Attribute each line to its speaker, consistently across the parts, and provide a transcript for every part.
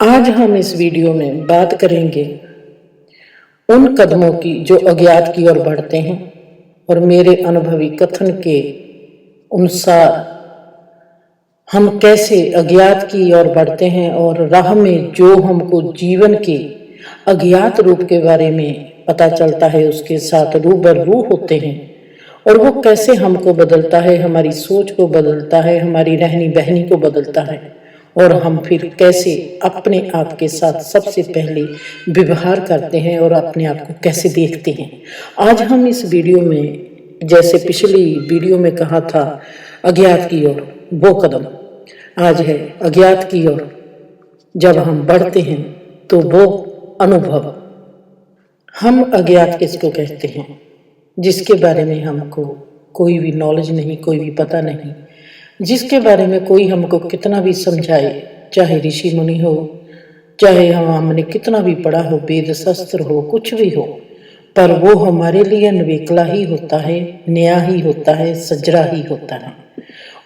Speaker 1: आज हम इस वीडियो में बात करेंगे उन कदमों की जो अज्ञात की ओर बढ़ते हैं और मेरे अनुभवी कथन के अनुसार हम कैसे अज्ञात की ओर बढ़ते हैं और राह में जो हमको जीवन के अज्ञात रूप के बारे में पता चलता है उसके साथ रूबरू होते हैं और वो कैसे हमको बदलता है, हमारी सोच को बदलता है, हमारी रहनी बहनी को बदलता है और हम फिर कैसे अपने आप के साथ सबसे पहले व्यवहार करते हैं और अपने आप को कैसे देखते हैं। आज हम इस वीडियो में, जैसे पिछली वीडियो में कहा था अज्ञात की ओर वो कदम, आज है अज्ञात की ओर जब हम बढ़ते हैं तो वो अनुभव। हम अज्ञात किसको कहते हैं? जिसके बारे में हमको कोई भी नॉलेज नहीं, कोई भी पता नहीं, जिसके बारे में कोई हमको कितना भी समझाए, चाहे ऋषि मुनि हो, चाहे हमने कितना भी पढ़ा हो, वेद शास्त्र हो, कुछ भी हो, पर वो हमारे लिए नवेकला ही होता है, नया ही होता है, सजरा ही होता है।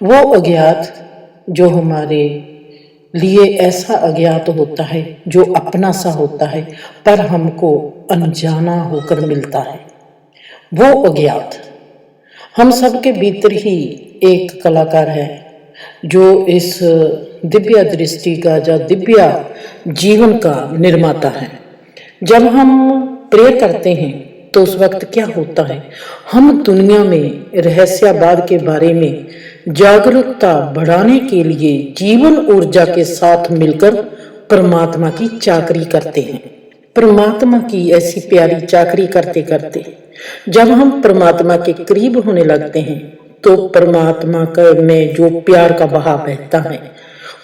Speaker 1: वो अज्ञात जो हमारे लिए ऐसा अज्ञात होता है जो अपना सा होता है पर हमको अनजाना होकर मिलता है। वो अज्ञात हम सबके भीतर ही एक कलाकार है जो इस दिव्य दृष्टि का, जो दिव्य जीवन का निर्माता है। जब हम प्रे करते हैं तो उस वक्त क्या होता है, हम दुनिया में रहस्यवाद के बारे में जागरूकता बढ़ाने के लिए जीवन ऊर्जा के साथ मिलकर परमात्मा की चाकरी करते हैं। परमात्मा की ऐसी प्यारी चाकरी करते करते जब हम परमात्मा के करीब होने लगते हैं तो परमात्मा में जो प्यार का बहाव बहता है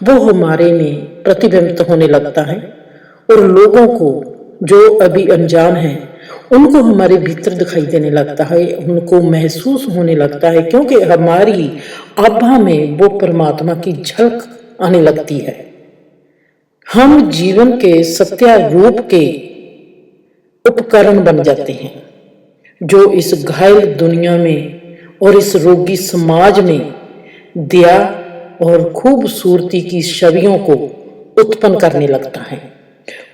Speaker 1: वो हमारे में प्रतिबिंबित होने लगता है और लोगों को जो अभी अनजान हैं उनको हमारे भीतर दिखाई देने लगता है, उनको महसूस होने लगता है, क्योंकि हमारी आभा में वो परमात्मा की झलक आने लगती है। हम जीवन के सत्य रूप के उपकरण बन जाते हैं जो इस घायल दुनिया में और इस रोगी समाज में दया और खूबसूरती की छवियों को उत्पन्न करने लगता है।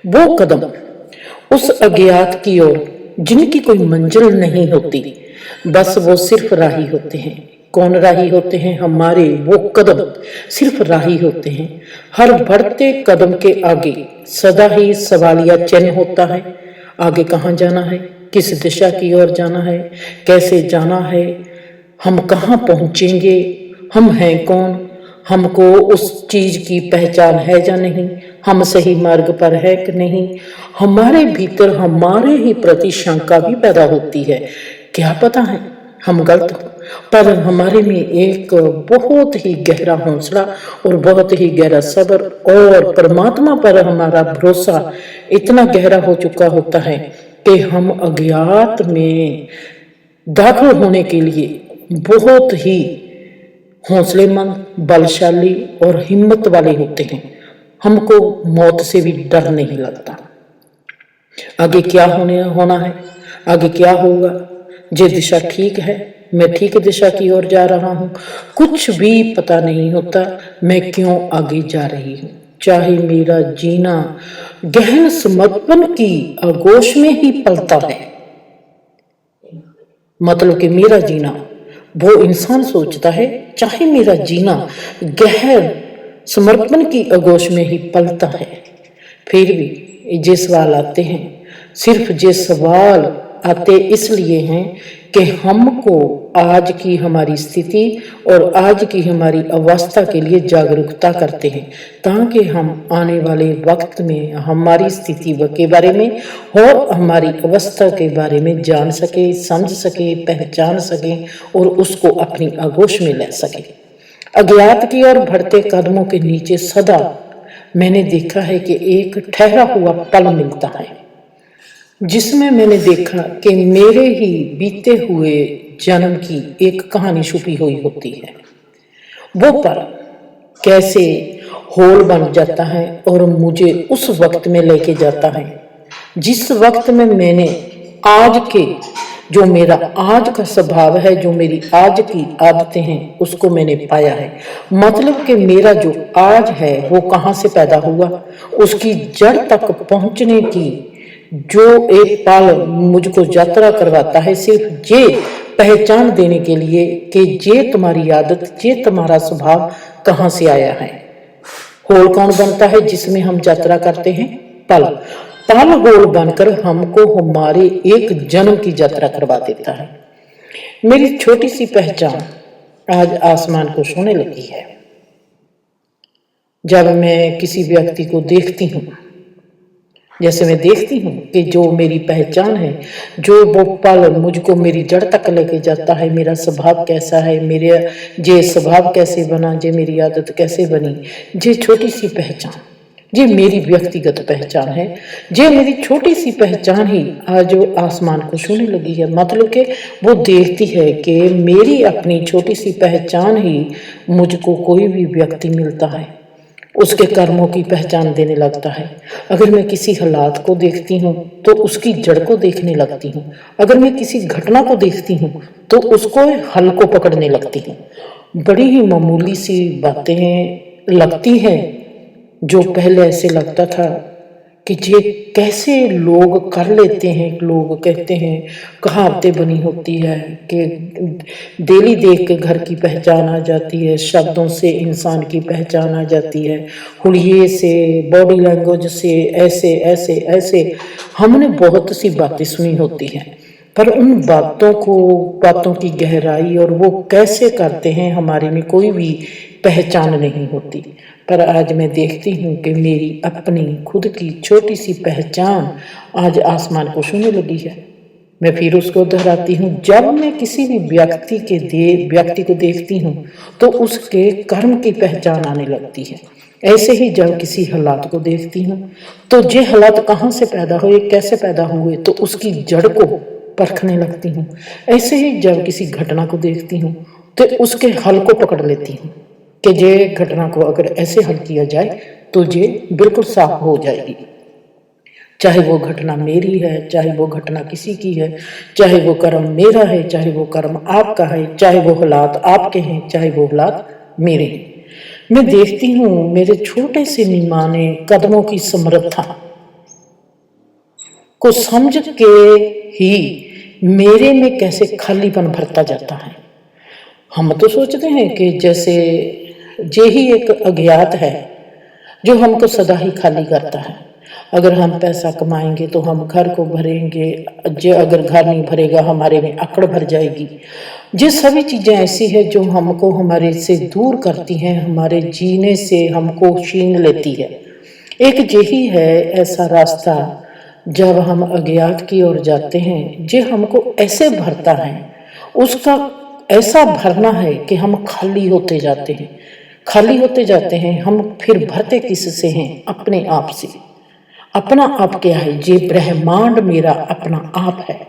Speaker 1: वो कदम उस अज्ञात की ओर जिनकी कोई मंजिल नहीं होती, बस वो सिर्फ राही होते हैं। कौन राही होते हैं? हमारे वो कदम सिर्फ राही होते हैं। हर बढ़ते कदम के आगे सदा ही सवालिया चिन्ह होता है। आगे कहाँ जाना है, किस दिशा की ओर जाना है, कैसे जाना है, हम कहाँ पहुंचेंगे, हम हैं कौन, हमको उस चीज की पहचान है या नहीं, हम सही मार्ग पर है कि नहीं। हमारे भीतर हमारे ही प्रति शंका भी पैदा होती है, क्या पता है हम गलत हो, पर हमारे में एक बहुत ही गहरा हौसला और बहुत ही गहरा सब्र और परमात्मा पर हमारा भरोसा इतना गहरा हो चुका होता है कि हम अज्ञात में दाखिल होने के लिए बहुत ही हौसलेमंद, बलशाली और हिम्मत वाले होते हैं। हमको मौत से भी डर नहीं लगता। आगे क्या होना है, आगे क्या होगा, ये दिशा ठीक है, मैं ठीक दिशा की ओर जा रहा हूँ, कुछ भी पता नहीं होता मैं क्यों आगे जा रही हूँ। चाहे मेरा जीना गहन समर्पण की आगोश में ही पलता है, मतलब कि मेरा जीना, वो इंसान सोचता है चाहे मेरा जीना गहन समर्पण की आगोश में ही पलता है, फिर भी ये सवाल आते हैं। सिर्फ ये सवाल आते इसलिए हैं कि हमको आज की हमारी स्थिति और आज की हमारी अवस्था के लिए जागरूकता करते हैं, ताकि हम आने वाले वक्त में हमारी स्थिति के बारे में और हमारी अवस्था के बारे में जान सके, समझ सके, पहचान सके और उसको अपनी आगोश में ले सके। अज्ञात की ओर बढ़ते कदमों के नीचे सदा मैंने देखा है कि एक ठहरा हुआ पल मिलता है, जिसमें मैंने देखा कि मेरे ही बीते हुए जन्म की एक कहानी छुपी हुई होती है। वो पल कैसे होल बन जाता है और मुझे उस वक्त में लेके जाता है जिस वक्त में मैंने आज के जो मेरा आज का स्वभाव है, जो मेरी आज की आदतें हैं, उसको मैंने पाया है। मतलब कि मेरा जो आज है वो कहाँ से पैदा हुआ, उसकी जड़ तक पहुंचने की जो एक पल मुझको यात्रा करवाता है, सिर्फ ये पहचान देने के लिए कि ये तुम्हारी आदत, ये तुम्हारा स्वभाव कहाँ से आया है। होल कौन बनता है जिसमें हम यात्रा करते हैं? पल। पल होल बनकर हमको हमारे एक जन्म की यात्रा करवा देता है। मेरी छोटी सी पहचान आज आसमान को छूने लगी है। जब मैं किसी व्यक्ति को देखती हूँ, जैसे मैं देखती हूँ कि जो मेरी पहचान है, जो वो पल मुझको मेरी जड़ तक लेके जाता है, मेरा स्वभाव कैसा है, मेरे ये स्वभाव कैसे बना, ये मेरी आदत कैसे बनी, ये छोटी सी पहचान, ये मेरी व्यक्तिगत पहचान है। ये मेरी छोटी सी पहचान ही आज आसमान को छूने लगी है। मतलब कि वो देखती है कि मेरी अपनी छोटी सी पहचान ही मुझको कोई भी व्यक्ति मिलता है उसके कर्मों की पहचान देने लगता है। अगर मैं किसी हालात को देखती हूँ तो उसकी जड़ को देखने लगती हूँ। अगर मैं किसी घटना को देखती हूँ तो उसको हल को पकड़ने लगती हूँ। बड़ी ही मामूली सी बातें लगती हैं जो पहले ऐसे लगता था कि ये कैसे लोग कर लेते हैं। लोग कहते हैं, कहावतें बनी होती है कि डेली देख के घर की पहचान आ जाती है, शब्दों से इंसान की पहचान आ जाती है, हुलिये से, बॉडी लैंग्वेज से, ऐसे ऐसे ऐसे हमने बहुत सी बातें सुनी होती हैं। पर उन बातों की गहराई और वो कैसे करते हैं हमारे में कोई भी पहचान नहीं होती। पर आज मैं देखती हूँ कि मेरी अपनी खुद की छोटी सी पहचान आज आसमान को छूने लगी है। मैं फिर उसको दोहराती हूँ, जब मैं किसी भी व्यक्ति को देखती हूँ तो उसके कर्म की पहचान आने लगती है। ऐसे ही जब किसी हालात को देखती हूँ तो ये हालात कहाँ से पैदा हुए, कैसे पैदा हुए, तो उसकी जड़ को परखने लगती हूँ। ऐसे ही जब किसी घटना को देखती हूँ तो उसके हल को पकड़ लेती हूँ कि ये घटना को अगर ऐसे हल किया जाए तो ये बिल्कुल साफ हो जाएगी। चाहे वो घटना मेरी है, चाहे वो घटना किसी की है, चाहे वो कर्म मेरा है, चाहे वो कर्म आपका है, चाहे वो हालात आपके हैं, चाहे वो हालात मेरे हैं। मैं देखती हूँ मेरे छोटे से निमाने कदमों की समर्था को समझ के ही मेरे में कैसे खालीपन भरता जाता है। हम तो सोचते हैं कि जैसे ये ही एक अज्ञात है जो हमको सदा ही खाली करता है। अगर हम पैसा कमाएंगे तो हम घर को भरेंगे, जो अगर घर नहीं भरेगा हमारे में अकड़ भर जाएगी। ये सभी चीजें ऐसी है जो हमको हमारे से दूर करती हैं, हमारे जीने से हमको छीन लेती है। एक यही है ऐसा रास्ता जब हम अज्ञात की ओर जाते हैं, जे हमको ऐसे भरता है, उसका ऐसा भरना है कि हम खाली होते जाते हैं, खाली होते जाते हैं। हम फिर भरते किससे हैं? अपने आप से। अपना आप क्या है? ये ब्रह्मांड मेरा अपना आप है।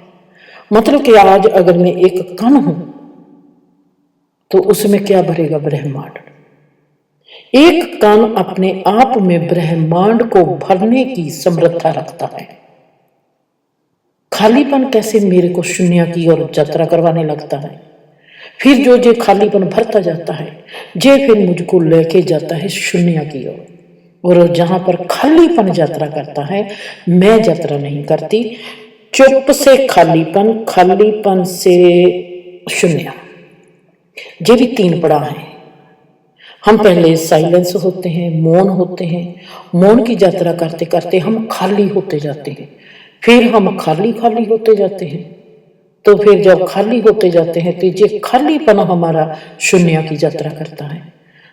Speaker 1: मतलब कि आज अगर मैं एक कण हूं तो उसमें क्या भरेगा? ब्रह्मांड। एक कण अपने आप में ब्रह्मांड को भरने की समर्था रखता है। खालीपन कैसे मेरे को शून्य की ओर यात्रा करवाने लगता है। फिर जो जे खालीपन भरता जाता है, जे फिर मुझको लेके जाता है शून्य की ओर। और जहां पर खालीपन यात्रा करता है, मैं यात्रा नहीं करती। चुप से खालीपन, खालीपन से शून्य, ये भी तीन पड़ाव हैं। हम पहले साइलेंस होते हैं, मौन होते हैं। मौन की यात्रा करते करते हम खाली होते जाते हैं, फिर हम खाली खाली होते जाते हैं। तो फिर जब खाली होते जाते हैं तो ये खालीपन हमारा शून्य की यात्रा करता है।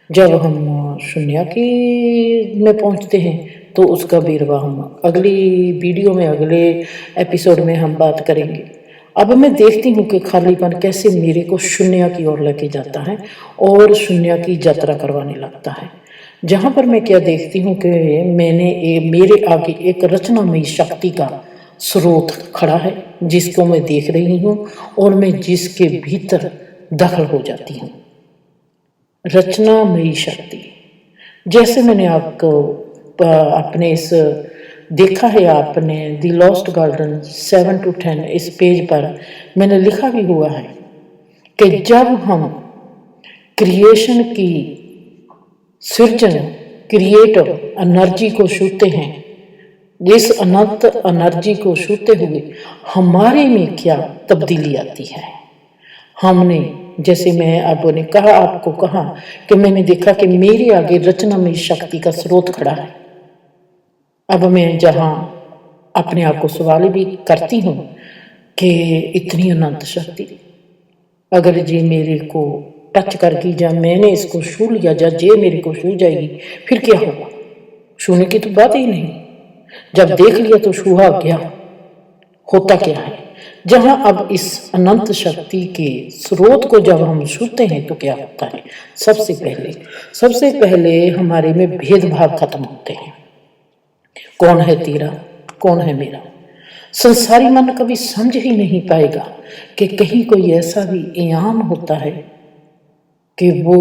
Speaker 1: जब हम शून्य की में पहुंचते हैं तो उसका बेरवा हम अगली वीडियो में, अगले एपिसोड में हम बात करेंगे। अब मैं देखती हूँ कि खालीपन कैसे मेरे को शून्य की ओर लेके जाता है और शून्य की यात्रा करवाने लगता है। जहां पर मैं क्या देखती हूँ कि मेरे आगे एक रचनामयी शक्ति का स्रोत खड़ा है, जिसको मैं देख रही हूँ और मैं जिसके भीतर दखल हो जाती हूँ। रचनामयी शक्ति, जैसे मैंने आपको अपने इस देखा है आपने द लॉस्ट गार्डन 7 to 10, इस पेज पर मैंने लिखा भी हुआ है कि जब हम क्रिएशन की सृजन क्रिएटर एनर्जी को छूते हैं, इस अनंत एनर्जी को छूते हुए हमारे में क्या तब्दीली आती है। हमने, जैसे मैं अब ने कहा, आपको कहा कि मैंने देखा कि मेरे आगे रचनामय शक्ति का स्रोत खड़ा है। अब मैं जहां अपने आप को सवाल भी करती हूँ कि इतनी अनंत शक्ति अगर जी मेरे को टच करगी, या मैंने इसको छू लिया, या जे मेरे को छू जाएगी, फिर क्या होगा? छूने की तो बात ही नहीं। जब देख लिया तो छुआ क्या, होता क्या है? जहां अब इस अनंत शक्ति के स्रोत को जब हम छूते हैं तो क्या होता है? सबसे पहले हमारे में भेदभाव खत्म होते हैं। कौन है तेरा, कौन है मेरा? संसारी मन कभी समझ ही नहीं पाएगा कि कहीं कोई ऐसा भी इनाम होता है कि वो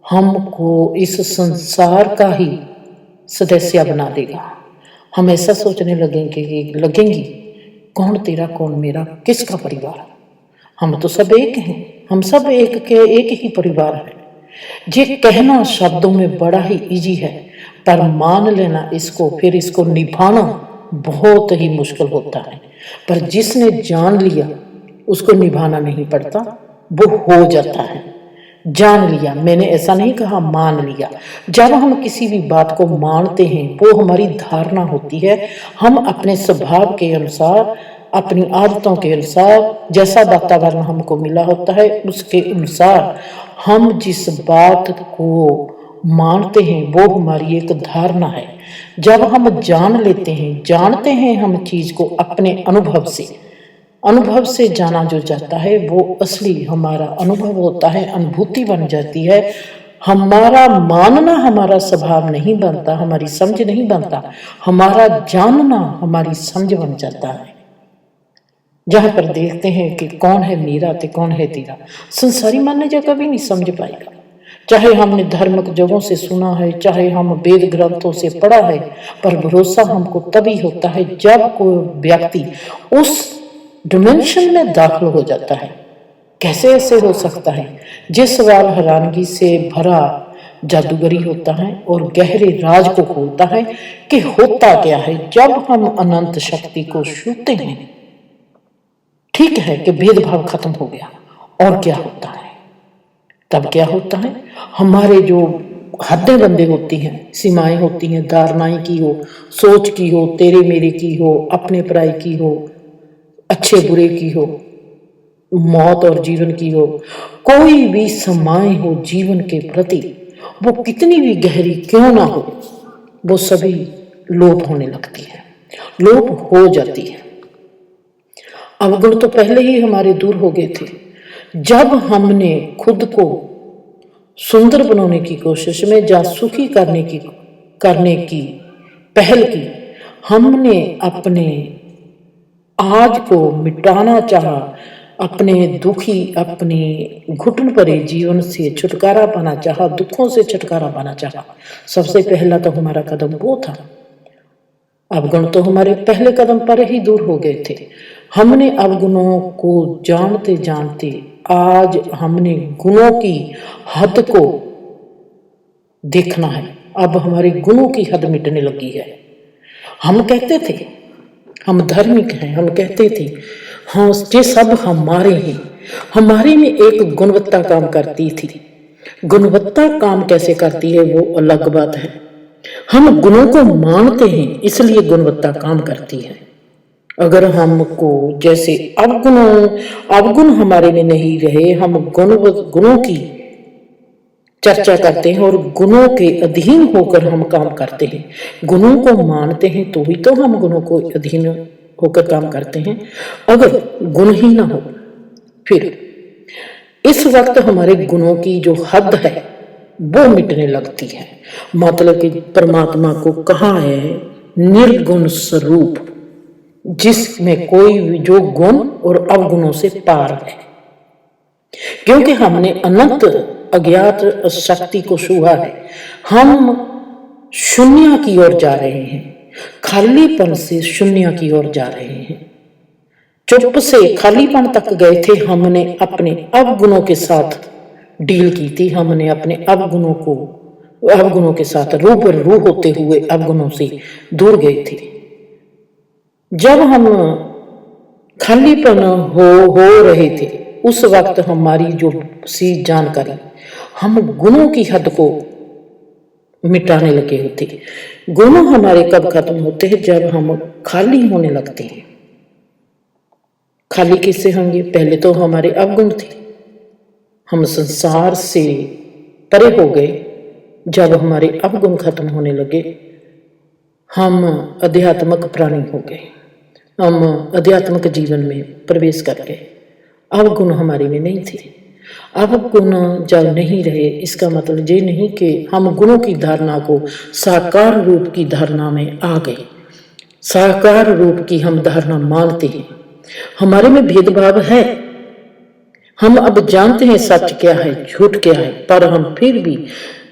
Speaker 1: हमको इस संसार का ही सदस्य बना देगा। हम ऐसा सोचने लगेंगी कौन तेरा, कौन मेरा, किसका परिवार? हम तो सब एक हैं, हम सब एक ही परिवार है। ये कहना शब्दों में बड़ा ही इजी है, पर मान लेना इसको, फिर इसको निभाना बहुत ही मुश्किल होता है। पर जिसने जान लिया उसको निभाना नहीं पड़ता, वो हो जाता है। जान लिया, मैंने ऐसा नहीं कहा मान लिया। जब हम किसी भी बात को मानते हैं वो हमारी धारणा होती है। हम अपने स्वभाव के अनुसार, अपनी आदतों के अनुसार, जैसा वातावरण हमको मिला होता है उसके अनुसार हम जिस बात को मानते हैं वो हमारी एक धारणा है। जब हम जान लेते हैं, जानते हैं हम चीज को अपने अनुभव से जाना जो जाता है वो असली हमारा अनुभव होता है, अनुभूति बन जाती है। हमारा मानना हमारा स्वभाव नहीं बनता, हमारी समझ नहीं बनता, हमारा जानना हमारी समझ बन जाता है। जहां पर देखते हैं कि कौन है मेरा ते कौन है तेरा, संसारी मन जो कभी नहीं समझ पाएगा। चाहे हमने धार्मिक जगहों से सुना है, चाहे हम वेद ग्रंथों से पढ़ा है, पर भरोसा हमको तभी होता है जब कोई व्यक्ति उस डिमेंशन में दाखिल हो जाता है। कैसे ऐसे हो सकता है? ये सवाल हैरानगी से भरा जादूगरी होता है और गहरे राज को खोलता है कि होता क्या है जब हम अनंत शक्ति को छूते हैं। ठीक है कि भेदभाव खत्म हो गया, और क्या होता है? तब क्या होता है? हमारे जो हदें बंदे होती हैं, सीमाएं होती हैं, धारणाएं की हो, सोच की हो, तेरे मेरे की हो, अपने पराई की हो, अच्छे बुरे की हो, मौत और जीवन की हो, कोई भी सीमाएं हो जीवन के प्रति, वो कितनी भी गहरी क्यों ना हो, वो सभी लोप होने लगती है, लोप हो जाती है। अवगुण तो पहले ही हमारे दूर हो गए थे। जब हमने खुद को सुंदर बनाने की कोशिश में या सुखी करने की पहल की, हमने अपने आज को मिटाना चाहा, अपने दुखी, अपने घुटन भरे जीवन से छुटकारा पाना चाहा, दुखों से छुटकारा पाना चाहा। सबसे पहला तो हमारा कदम वो था। अवगुण तो हमारे पहले कदम पर ही दूर हो गए थे। हमने अवगुणों को जानते जानते आज हमने गुणों की हद को देखना है। अब हमारे गुणों की हद मिटने लगी है। हम कहते थे हम धार्मिक हैं, हम कहते थे हाँ ये सब हमारे हैं। हमारे में एक गुणवत्ता काम करती थी। गुणवत्ता काम कैसे करती है वो अलग बात है। हम गुणों को मानते हैं इसलिए गुणवत्ता काम करती है। अगर हमको जैसे अवगुण हमारे में नहीं रहे, हम गुणों की चर्चा करते हैं और गुणों के अधीन होकर हम काम करते हैं, गुणों को मानते हैं तो ही तो हम गुणों को अधीन होकर काम करते हैं। अगर गुण ही ना हो फिर इस वक्त हमारे गुणों की जो हद है वो मिटने लगती है। मतलब कि परमात्मा को कहा है निर्गुण स्वरूप, जिसमें कोई जो गुण और अवगुणों से पार है। क्योंकि हमने अनंत अज्ञात शक्ति को छुआ है, हम शून्य की ओर जा रहे हैं। खालीपन से शून्य की ओर जा रहे हैं। चुप से खालीपन तक गए थे। हमने अपने अवगुणों के साथ डील की थी। हमने अपने अवगुणों के साथ रूबरू होते हुए अवगुणों से दूर गए थे। जब हम खालीपन हो रहे थे, उस वक्त हमारी जो सी जानकारी, हम गुणों की हद को मिटाने लगे होते। गुण हमारे कब खत्म होते हैं? जब हम खाली होने लगते हैं। खाली किससे होंगे? पहले तो हमारे अवगुण थे, हम संसार से परे हो गए। जब हमारे अवगुण खत्म होने लगे, हम आध्यात्मिक प्राणी हो गए, हम आध्यात्मिक जीवन में प्रवेश कर गए। अवगुण हमारे में नहीं थे। अवगुण जब नहीं रहे, इसका मतलब ये नहीं कि हम गुणों की धारणा को साकार रूप की धारणा में आ गए। साकार रूप की हम धारणा मानते हैं। हमारे में भेदभाव है। हम अब जानते हैं सच क्या है, झूठ क्या है, पर हम फिर भी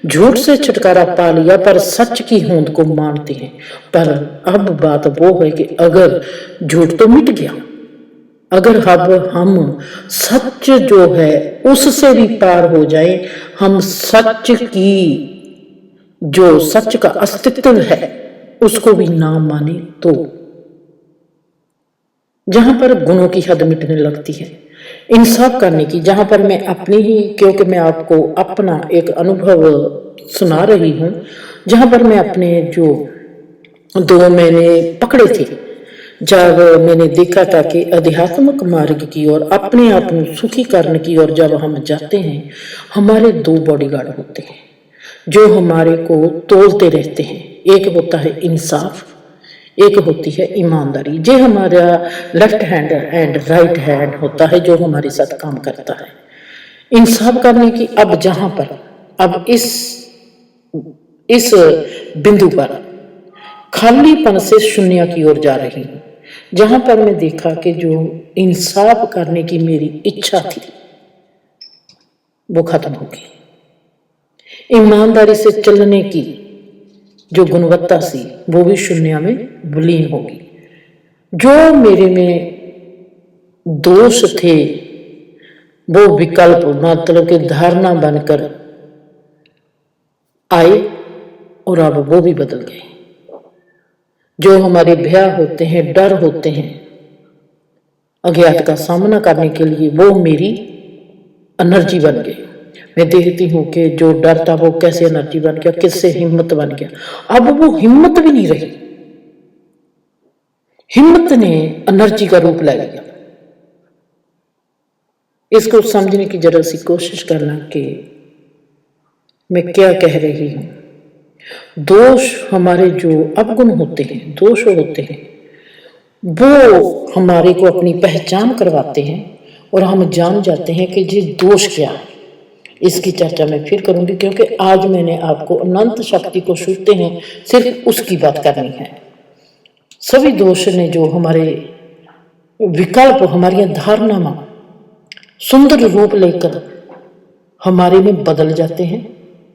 Speaker 1: झूठ से छुटकारा पा लिया, पर सच की होंद को मानते हैं। पर अब बात वो है कि अगर झूठ तो मिट गया, अगर अब हम सच जो है उससे भी पार हो जाए, हम सच की जो सच का अस्तित्व है उसको भी ना माने, तो जहां पर गुणों की हद मिटने लगती है, इंसाफ करने की, जहां पर मैं अपनी ही, क्योंकि मैं आपको अपना एक अनुभव सुना रही हूं, जहां पर मैं अपने जो 2 महीने पकड़े थे, जब मैंने देखा था कि आध्यात्मिक मार्ग की ओर, अपने आप को सुखी करने की ओर जब हम जाते हैं, हमारे 2 बॉडीगार्ड होते हैं जो हमारे को तोलते रहते हैं। एक होता है इंसाफ, एक होती है ईमानदारी। ये हमारा left hand and right hand होता है जो हमारे साथ काम करता है। इंसाफ करने की अब जहां पर, अब इस बिंदु पर खालीपन से शून्य की ओर जा रही हूं, जहां पर मैं देखा कि जो इंसाफ करने की मेरी इच्छा थी वो खत्म हो गई। ईमानदारी से चलने की जो गुणवत्ता थी वो भी शून्य में विलीन होगी। जो मेरे में दोष थे वो विकल्प, मतलब कि धारणा बनकर आए और अब वो भी बदल गए। जो हमारे भय होते हैं, डर होते हैं अज्ञात का सामना करने के लिए, वो मेरी एनर्जी बन गई। मैं देखती हूँ कि जो डर था वो कैसे एनर्जी बन गया, किससे हिम्मत बन गया। अब वो हिम्मत भी नहीं रही, हिम्मत ने एनर्जी का रूप ले लिया। इसको समझने की जरा सी कोशिश करना कि मैं क्या कह रही हूं। दोष हमारे जो अवगुण होते हैं, दोष होते हैं, वो हमारे को अपनी पहचान करवाते हैं और हम जान जाते हैं कि ये दोष क्या है। इसकी चर्चा मैं फिर करूंगी, क्योंकि आज मैंने आपको अनंत शक्ति को छूते हैं, सिर्फ उसकी बात करनी है। सभी दोष ने जो हमारे विकल्प, हमारी धारणा में सुंदर रूप लेकर हमारे में बदल जाते हैं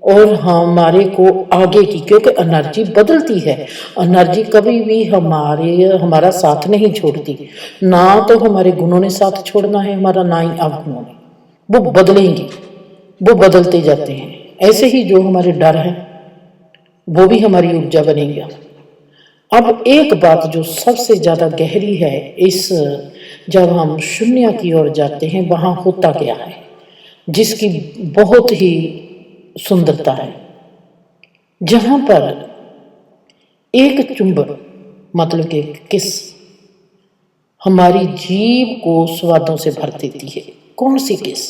Speaker 1: और हमारे को आगे की, क्योंकि एनर्जी बदलती है, एनर्जी कभी भी हमारा साथ नहीं छोड़ती। ना तो हमारे गुणों ने साथ छोड़ना है हमारा, ना ही अवगुणों ने। वो बदलेंगे, वो बदलते जाते हैं। ऐसे ही जो हमारे डर है वो भी हमारी ऊर्जा बनेगी। अब एक बात जो सबसे ज्यादा गहरी है, इस जब हम शून्य की ओर जाते हैं वहां होता क्या है, जिसकी बहुत ही सुंदरता है। जहां पर एक चुंबन, मतलब कि किस, हमारी जीभ को स्वादों से भर देती है। कौन सी किस?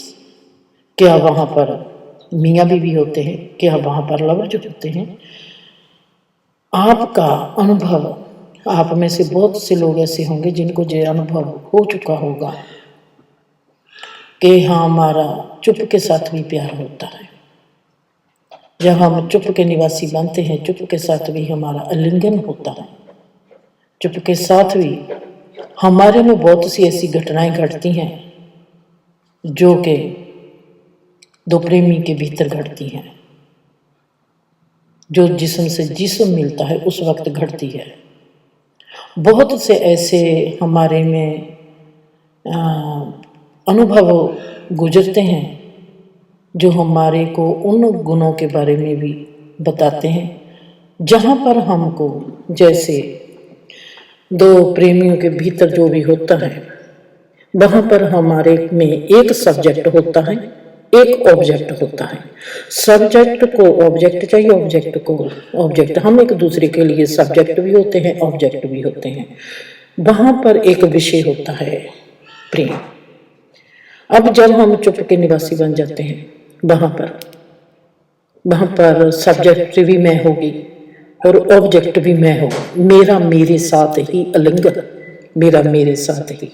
Speaker 1: क्या वहां पर मियाँ बीवी होते हैं? क्या वहां पर लवर जो होते हैं? आपका अनुभव, आप में से बहुत से लोग ऐसे होंगे जिनको ये अनुभव हो चुका होगा कि हाँ, हमारा चुप के साथ भी प्यार होता है। जब हम चुप के निवासी बनते हैं, चुप के साथ भी हमारा आलिंगन होता है। चुप के साथ भी हमारे में बहुत सी ऐसी घटनाएं घटती हैं जो कि 2 प्रेमी के भीतर घटती हैं, जो जिस्म से जिस्म मिलता है उस वक्त घटती है। बहुत से ऐसे हमारे में अनुभव गुजरते हैं जो हमारे को उन गुणों के बारे में भी बताते हैं जहाँ पर हमको, जैसे दो प्रेमियों के भीतर जो भी होता है वहाँ पर हमारे में एक सब्जेक्ट होता है, एक ऑब्जेक्ट होता है। सब्जेक्ट को ऑब्जेक्ट चाहिए, ऑब्जेक्ट को ऑब्जेक्ट। हम एक दूसरे के लिए सब्जेक्ट भी होते हैं, ऑब्जेक्ट भी होते हैं। वहाँ पर एक विषय होता है प्रेम। अब जब हम चुप के निवासी बन जाते हैं, वहाँ पर सब्जेक्ट भी मैं होगी और ऑब्जेक्ट भी मैं हो। मेरा मेरे साथ ही आलिंगन, मेरा मेरे साथ ही।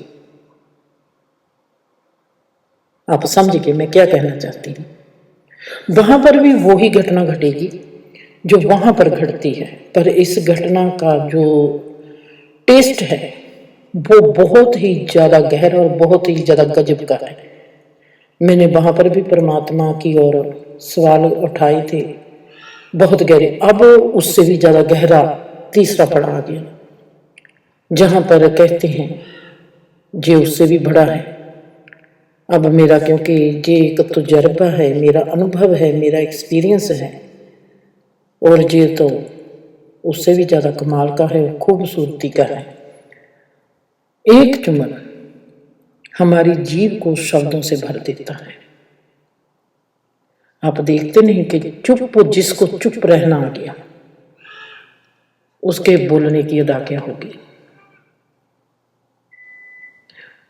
Speaker 1: आप समझिए मैं क्या कहना चाहती हूँ। वहां पर भी वही घटना घटेगी जो वहां पर घटती है, पर इस घटना का जो टेस्ट है वो बहुत ही ज्यादा गहरा और बहुत ही ज्यादा गजब का है। मैंने वहां पर भी परमात्मा की ओर सवाल उठाए थे, बहुत गहरे। अब उससे भी ज्यादा गहरा तीसरा पड़ा आ गया, जहां पर कहते हैं जे उससे भी बड़ा है। अब मेरा, क्योंकि ये एक तजुर्बा है, मेरा अनुभव है, मेरा एक्सपीरियंस है, और ये तो उससे भी ज्यादा कमाल का है, खूबसूरती का है। एक चुम्बन हमारी जीव को शब्दों से भर देता है। आप देखते नहीं कि चुप, जिसको चुप रहना आ गया उसके बोलने की अदा क्या होगी।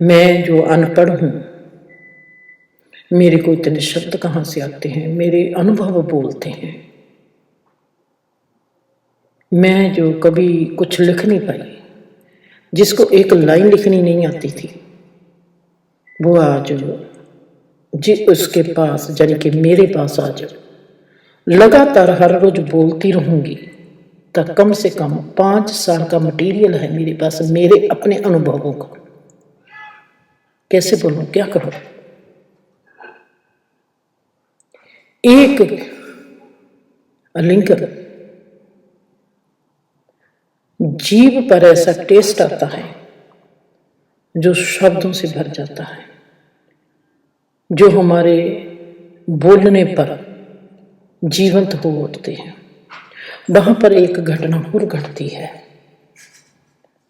Speaker 1: मैं जो अनपढ़ हूं, मेरे को इतने शब्द कहां से आते हैं, मेरे अनुभव बोलते हैं। मैं जो कभी कुछ लिख नहीं पाई, जिसको एक लाइन लिखनी नहीं आती थी, वो आज जी उसके पास, यानी कि मेरे पास आज लगातार हर रोज बोलती रहूंगी, तब कम से कम 5 साल का मटेरियल है मेरे पास, मेरे अपने अनुभवों का। कैसे बोलूं, क्या करूं। एक आलिंगन जीव पर ऐसा टेस्ट आता है जो शब्दों से भर जाता है, जो हमारे बोलने पर जीवंत हो उठते हैं। वहां पर एक घटना और घटती है।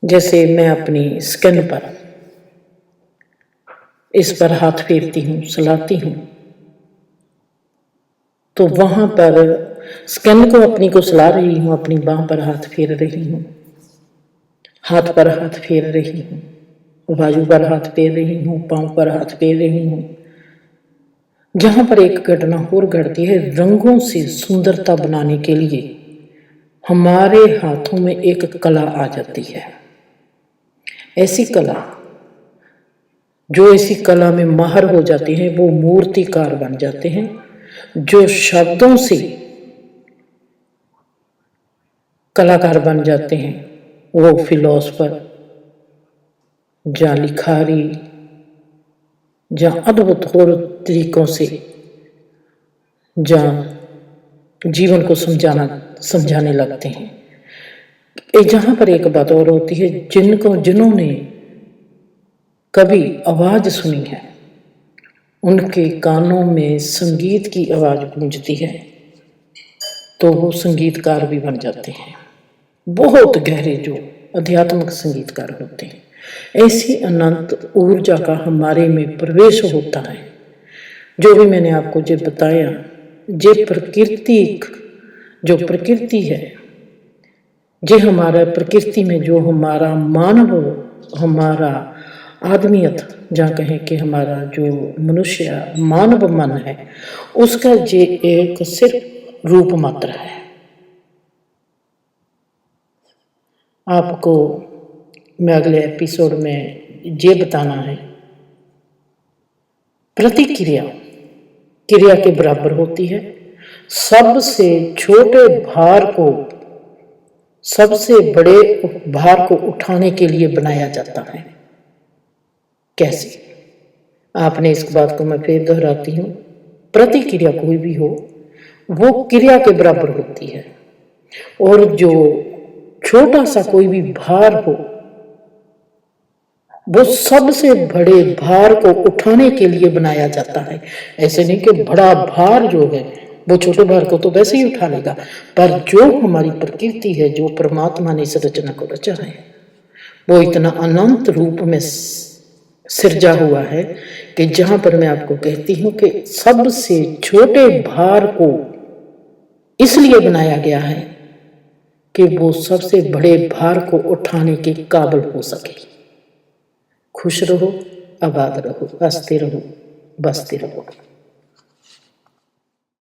Speaker 1: जैसे मैं अपनी स्किन पर इस पर हाथ फेरती हूँ, सलाती हूँ, तो वहां पर स्किन को अपनी को सला रही हूँ, अपनी बाह पर हाथ फेर रही हूँ, हाथ पर हाथ फेर रही हूँ, बाजू पर हाथ फेर रही हूँ, पांव पर हाथ फेर रही हूँ। जहां पर एक घटना और घटती है, रंगों से सुंदरता बनाने के लिए हमारे हाथों में एक कला आ जाती है। ऐसी कला, जो ऐसी कला में माहिर हो जाते हैं वो मूर्तिकार बन जाते हैं, जो शब्दों से कलाकार बन जाते हैं वो फिलोसफर, या लिखारी, या अद्भुत और तरीकों से जहाँ जीवन को समझाने लगते हैं। जहां पर एक बात और होती है, जिन्होंने कभी आवाज सुनी है, उनके कानों में संगीत की आवाज गूंजती है, तो वो संगीतकार भी बन जाते हैं। बहुत गहरे जो आध्यात्मिक संगीतकार होते हैं। ऐसी अनंत ऊर्जा का हमारे में प्रवेश होता है। जो भी मैंने आपको जो बताया, ये जो प्रकृति है, ये हमारा प्रकृति में जो हमारा मानव, हमारा आदमियत, जहाँ कहें कि हमारा जो मनुष्य मानव मन है, उसका ये एक सिर्फ रूप मात्र है। आपको मैं अगले एपिसोड में ये बताना है, प्रतिक्रिया क्रिया के बराबर होती है। सबसे छोटे भार को सबसे बड़े भार को उठाने के लिए बनाया जाता है। कैसे? आपने इस बात को मैं फिर दोहराती हूँ, प्रतिक्रिया कोई भी हो वो क्रिया के बराबर होती है, और जो छोटा सा कोई भी भार हो, वो सबसे बड़े भार को उठाने के लिए बनाया जाता है। ऐसे नहीं कि बड़ा भार जो है वो छोटे भार को तो वैसे ही उठा लेगा, पर जो हमारी प्रकृति है, जो परमात्मा ने इस रचना को रचा है, वो इतना अनंत रूप में सिरजा हुआ है कि जहां पर मैं आपको कहती हूं कि सबसे छोटे भार को इसलिए बनाया गया है कि वो सबसे बड़े भार को उठाने के काबिल हो सके। खुश रहो, आबाद रहो, हंसते रहो, बसते रहो।